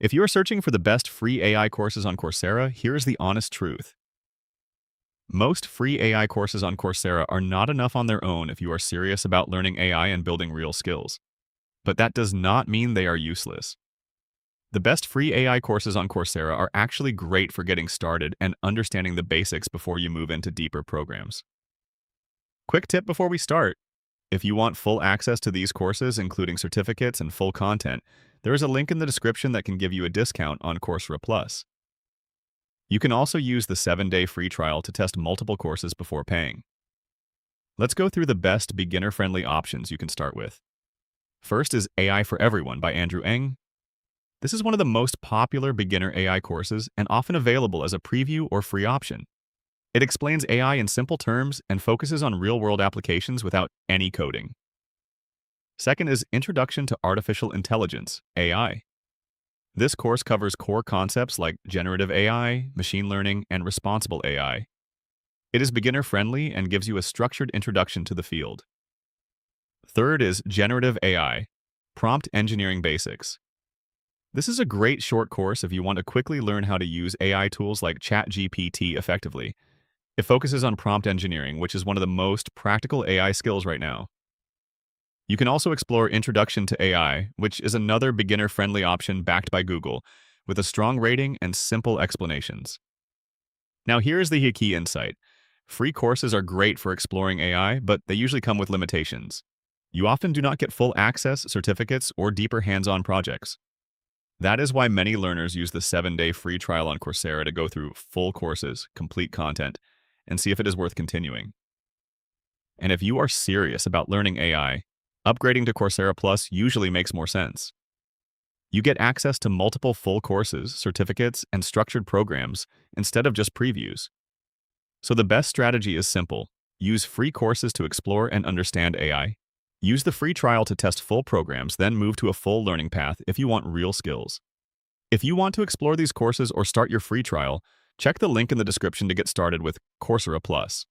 If you are searching for the best free AI courses on Coursera, here's the honest truth. Most free AI courses on Coursera are not enough on their own if you are serious about learning AI and building real skills. But that does not mean they are useless. The best free AI courses on Coursera are actually great for getting started and understanding the basics before you move into deeper programs. Quick tip before we start. If you want full access to these courses, including certificates and full content, there is a link in the description that can give you a discount on Coursera Plus. You can also use the 7-day free trial to test multiple courses before paying. Let's go through the best beginner-friendly options you can start with. First is AI for Everyone by Andrew Ng. This is one of the most popular beginner AI courses and often available as a preview or free option. It explains AI in simple terms and focuses on real-world applications without any coding. Second is Introduction to Artificial Intelligence, AI. This course covers core concepts like generative AI, machine learning, and responsible AI. It is beginner-friendly and gives you a structured introduction to the field. Third is Generative AI, Prompt Engineering Basics. This is a great short course if you want to quickly learn how to use AI tools like ChatGPT effectively. It focuses on prompt engineering, which is one of the most practical AI skills right now. You can also explore Introduction to AI, which is another beginner-friendly option backed by Google, with a strong rating and simple explanations. Now here's the key insight. Free courses are great for exploring AI, but they usually come with limitations. You often do not get full access, certificates, or deeper hands-on projects. That is why many learners use the 7-day free trial on Coursera to go through full courses, complete content, and see if it is worth continuing. And if you are serious about learning AI, upgrading to Coursera Plus usually makes more sense. You get access to multiple full courses, certificates, and structured programs instead of just previews. So the best strategy is simple. Use free courses to explore and understand AI. Use the free trial to test full programs, then move to a full learning path if you want real skills. If you want to explore these courses or start your free trial, check the link in the description to get started with Coursera Plus.